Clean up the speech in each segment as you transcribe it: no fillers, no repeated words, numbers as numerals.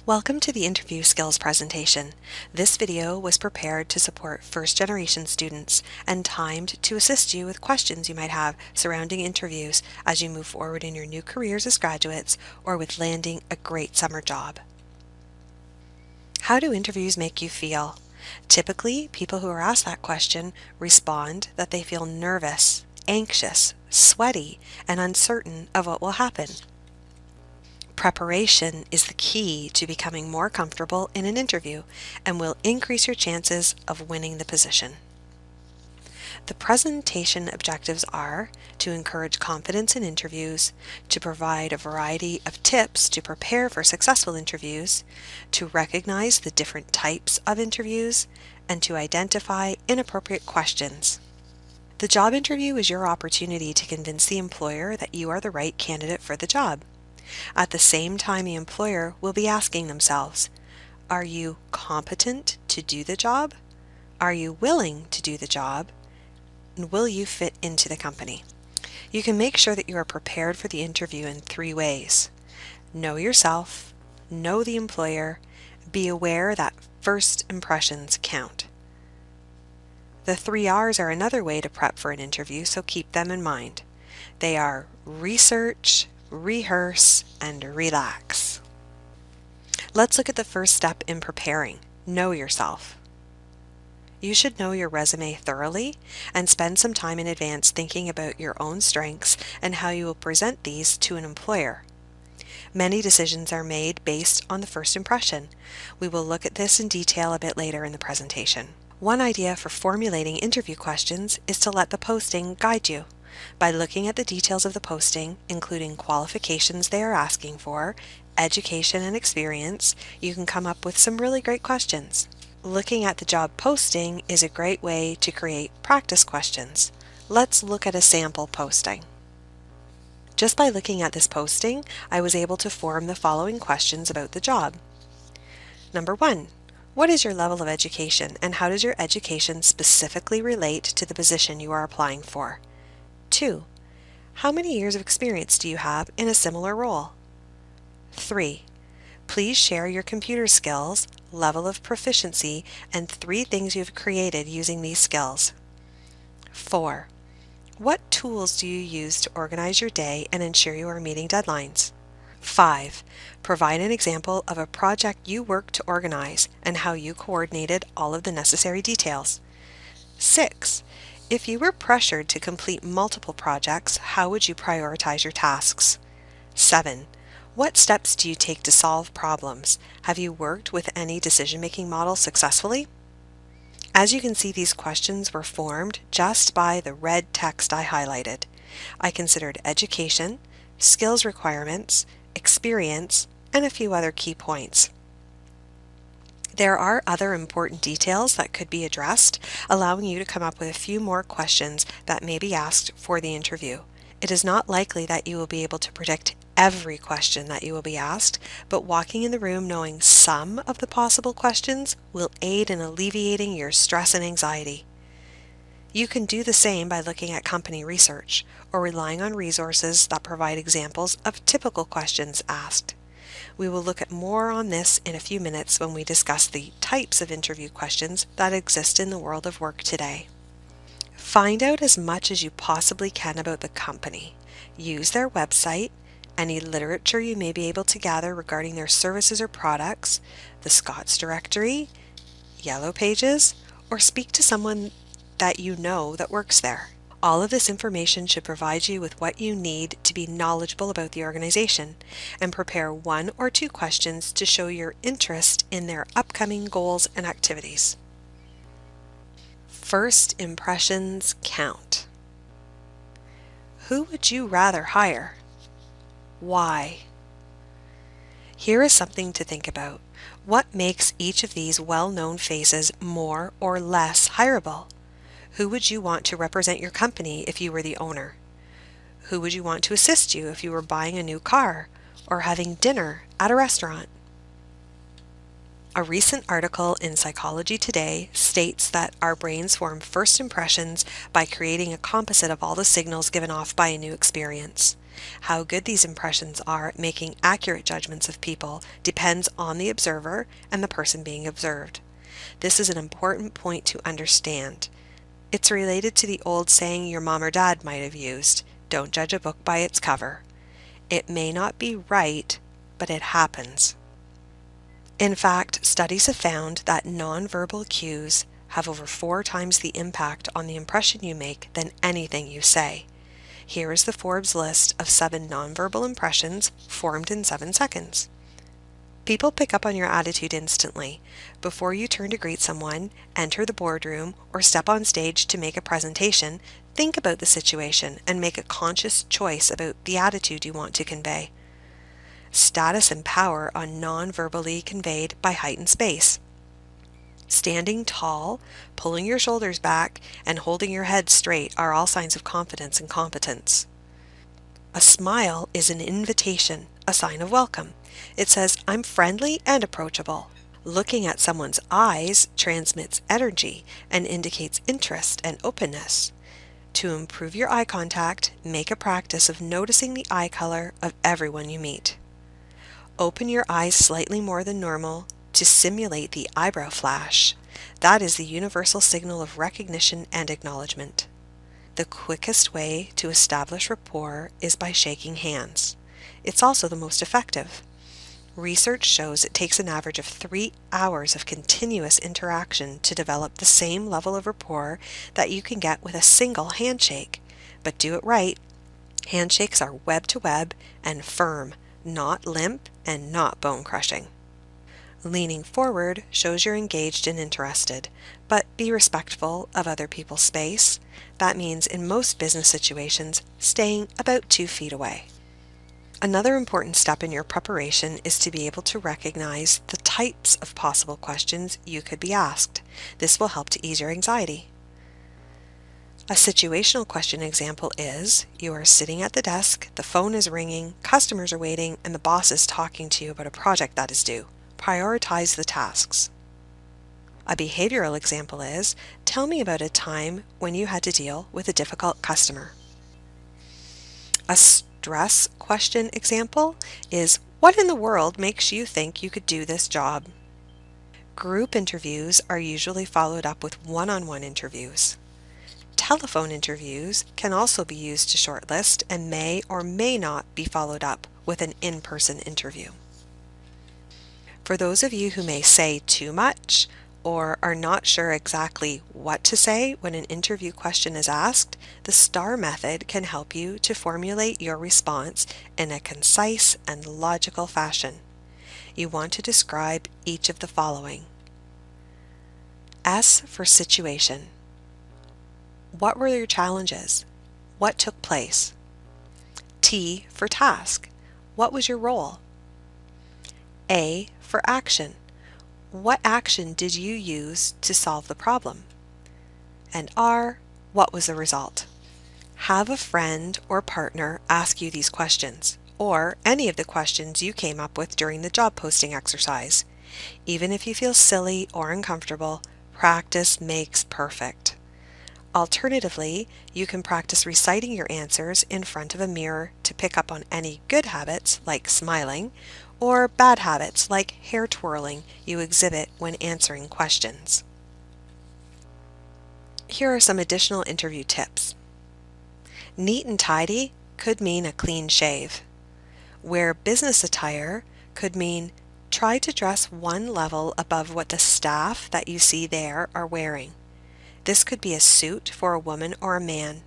Welcome to the interview skills presentation. This video was prepared to support first-generation students and timed to assist you with questions you might have surrounding interviews as you move forward in your new careers as graduates or with landing a great summer job. How do interviews make you feel? Typically, people who are asked that question respond that they feel nervous, anxious, sweaty, and uncertain of what will happen. Preparation is the key to becoming more comfortable in an interview and will increase your chances of winning the position. The presentation objectives are to encourage confidence in interviews, to provide a variety of tips to prepare for successful interviews, to recognize the different types of interviews, and to identify inappropriate questions. The job interview is your opportunity to convince the employer that you are the right candidate for the job. At the same time, the employer will be asking themselves, are you competent to do the job? Are you willing to do the job? And will you fit into the company? You can make sure that you are prepared for the interview in 3 ways. Know yourself, know the employer, be aware that first impressions count. The 3 R's are another way to prep for an interview, so keep them in mind. They are research, rehearse, and relax. Let's look at the first step in preparing. Know yourself. You should know your resume thoroughly and spend some time in advance thinking about your own strengths and how you will present these to an employer. Many decisions are made based on the first impression. We will look at this in detail a bit later in the presentation. One idea for formulating interview questions is to let the posting guide you. By looking at the details of the posting, including qualifications they are asking for, education and experience, you can come up with some really great questions. Looking at the job posting is a great way to create practice questions. Let's look at a sample posting. Just by looking at this posting, I was able to form the following questions about the job. Number 1. What is your level of education, and how does your education specifically relate to the position you are applying for? 2. How many years of experience do you have in a similar role? 3. Please share your computer skills, level of proficiency, and 3 things you have created using these skills. 4. What tools do you use to organize your day and ensure you are meeting deadlines? 5. Provide an example of a project you worked to organize and how you coordinated all of the necessary details. 6. If you were pressured to complete multiple projects, how would you prioritize your tasks? 7. What steps do you take to solve problems? Have you worked with any decision-making model successfully? As you can see, these questions were formed just by the red text I highlighted. I considered education, skills requirements, experience, and a few other key points. There are other important details that could be addressed, allowing you to come up with a few more questions that may be asked for the interview. It is not likely that you will be able to predict every question that you will be asked, but walking in the room knowing some of the possible questions will aid in alleviating your stress and anxiety. You can do the same by looking at company research or relying on resources that provide examples of typical questions asked. We will look at more on this in a few minutes when we discuss the types of interview questions that exist in the world of work today. Find out as much as you possibly can about the company. Use their website, any literature you may be able to gather regarding their services or products, the Scots Directory, Yellow Pages, or speak to someone that you know that works there. All of this information should provide you with what you need to be knowledgeable about the organization and prepare 1 or 2 questions to show your interest in their upcoming goals and activities. First impressions count. Who would you rather hire? Why? Here is something to think about. What makes each of these well-known faces more or less hireable? Who would you want to represent your company if you were the owner? Who would you want to assist you if you were buying a new car or having dinner at a restaurant? A recent article in Psychology Today states that our brains form first impressions by creating a composite of all the signals given off by a new experience. How good these impressions are at making accurate judgments of people depends on the observer and the person being observed. This is an important point to understand. It's related to the old saying your mom or dad might have used, "Don't judge a book by its cover." It may not be right, but it happens. In fact, studies have found that nonverbal cues have over 4 times the impact on the impression you make than anything you say. Here is the Forbes list of 7 nonverbal impressions formed in 7 seconds. People pick up on your attitude instantly. Before you turn to greet someone, enter the boardroom, or step on stage to make a presentation, think about the situation and make a conscious choice about the attitude you want to convey. Status and power are non-verbally conveyed by height and space. Standing tall, pulling your shoulders back, and holding your head straight are all signs of confidence and competence. A smile is an invitation, a sign of welcome. It says, "I'm friendly and approachable." Looking at someone's eyes transmits energy and indicates interest and openness. To improve your eye contact, make a practice of noticing the eye color of everyone you meet. Open your eyes slightly more than normal to simulate the eyebrow flash. That is the universal signal of recognition and acknowledgement. The quickest way to establish rapport is by shaking hands. It's also the most effective. Research shows it takes an average of 3 hours of continuous interaction to develop the same level of rapport that you can get with a single handshake. But do it right. Handshakes are web to web and firm, not limp and not bone crushing. Leaning forward shows you're engaged and interested, but be respectful of other people's space. That means in most business situations, staying about 2 feet away. Another important step in your preparation is to be able to recognize the types of possible questions you could be asked. This will help to ease your anxiety. A situational question example is, you are sitting at the desk, the phone is ringing, customers are waiting, and the boss is talking to you about a project that is due. Prioritize the tasks. A behavioral example is, tell me about a time when you had to deal with a difficult customer. A stress question example is, what in the world makes you think you could do this job? Group interviews are usually followed up with one-on-one interviews. Telephone interviews can also be used to shortlist and may or may not be followed up with an in-person interview. For those of you who may say too much or are not sure exactly what to say when an interview question is asked, the STAR method can help you to formulate your response in a concise and logical fashion. You want to describe each of the following. S for situation. What were your challenges? What took place? T for task. What was your role? A for action. What action did you use to solve the problem? And R, what was the result? Have a friend or partner ask you these questions, or any of the questions you came up with during the job posting exercise. Even if you feel silly or uncomfortable, practice makes perfect. Alternatively, you can practice reciting your answers in front of a mirror to pick up on any good habits, like smiling, or bad habits, like hair twirling, you exhibit when answering questions. Here are some additional interview tips. Neat and tidy could mean a clean shave. Wear business attire could mean try to dress one level above what the staff that you see there are wearing. This could be a suit for a woman or a man.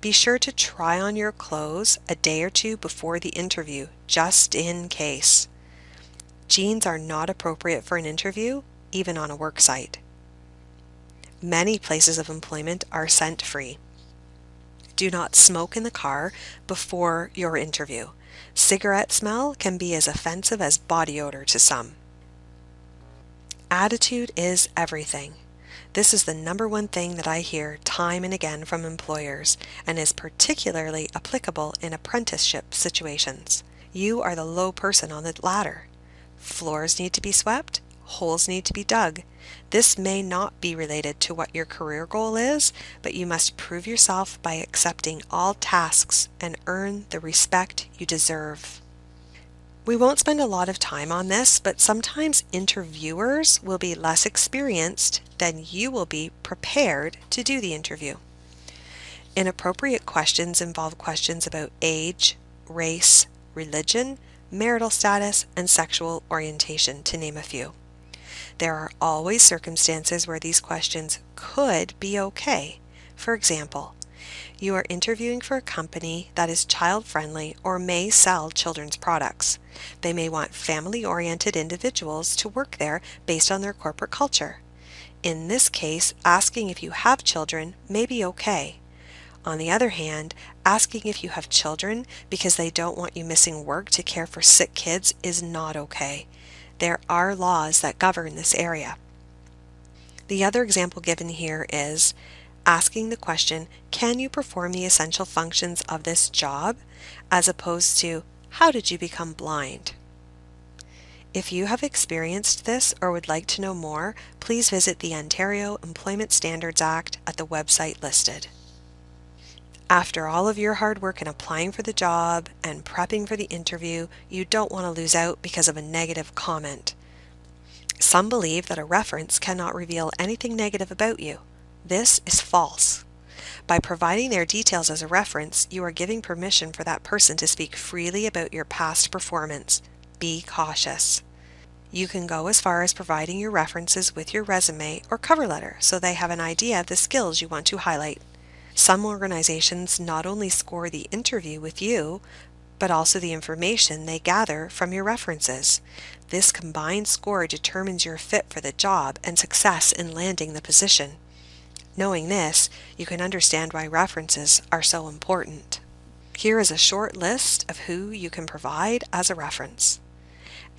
Be sure to try on your clothes a day or 2 before the interview, just in case. Jeans are not appropriate for an interview, even on a work site. Many places of employment are scent-free. Do not smoke in the car before your interview. Cigarette smell can be as offensive as body odor to some. Attitude is everything. This is the #1 thing that I hear time and again from employers and is particularly applicable in apprenticeship situations. You are the low person on the ladder. Floors need to be swept, holes need to be dug. This may not be related to what your career goal is, but you must prove yourself by accepting all tasks and earn the respect you deserve. We won't spend a lot of time on this, but sometimes interviewers will be less experienced than you will be prepared to do the interview. Inappropriate questions involve questions about age, race, religion, marital status, and sexual orientation, to name a few. There are always circumstances where these questions could be okay. For example, you are interviewing for a company that is child-friendly or may sell children's products. They may want family-oriented individuals to work there based on their corporate culture. In this case, asking if you have children may be okay. On the other hand, asking if you have children because they don't want you missing work to care for sick kids is not okay. There are laws that govern this area. The other example given here is asking the question, can you perform the essential functions of this job, as opposed to, how did you become blind? If you have experienced this or would like to know more, please visit the Ontario Employment Standards Act at the website listed. After all of your hard work in applying for the job and prepping for the interview, you don't want to lose out because of a negative comment. Some believe that a reference cannot reveal anything negative about you. This is false. By providing their details as a reference, you are giving permission for that person to speak freely about your past performance. Be cautious. You can go as far as providing your references with your resume or cover letter so they have an idea of the skills you want to highlight. Some organizations not only score the interview with you, but also the information they gather from your references. This combined score determines your fit for the job and success in landing the position. Knowing this, you can understand why references are so important. Here is a short list of who you can provide as a reference.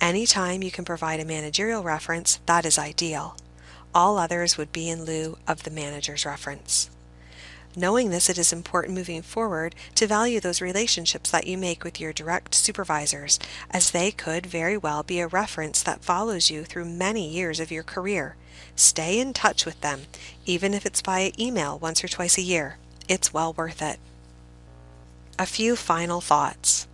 Anytime you can provide a managerial reference, that is ideal. All others would be in lieu of the manager's reference. Knowing this, it is important moving forward to value those relationships that you make with your direct supervisors, as they could very well be a reference that follows you through many years of your career. Stay in touch with them, even if it's via email once or twice a year. It's well worth it. A few final thoughts.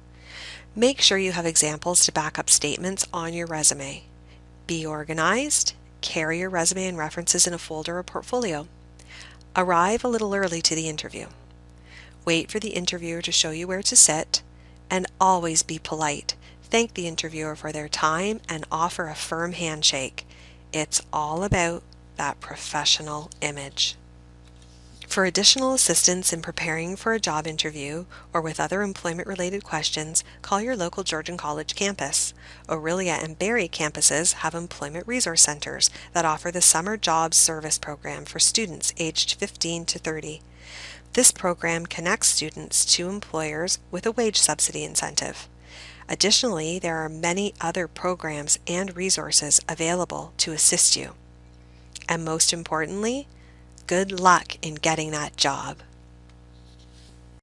Make sure you have examples to back up statements on your resume. Be organized. Carry your resume and references in a folder or portfolio. Arrive a little early to the interview. Wait for the interviewer to show you where to sit, and always be polite. Thank the interviewer for their time and offer a firm handshake. It's all about that professional image. For additional assistance in preparing for a job interview or with other employment-related questions, call your local Georgian College campus. Orillia and Barrie campuses have employment resource centers that offer the Summer Jobs Service Program for students aged 15 to 30. This program connects students to employers with a wage subsidy incentive. Additionally, there are many other programs and resources available to assist you. And most importantly, good luck in getting that job.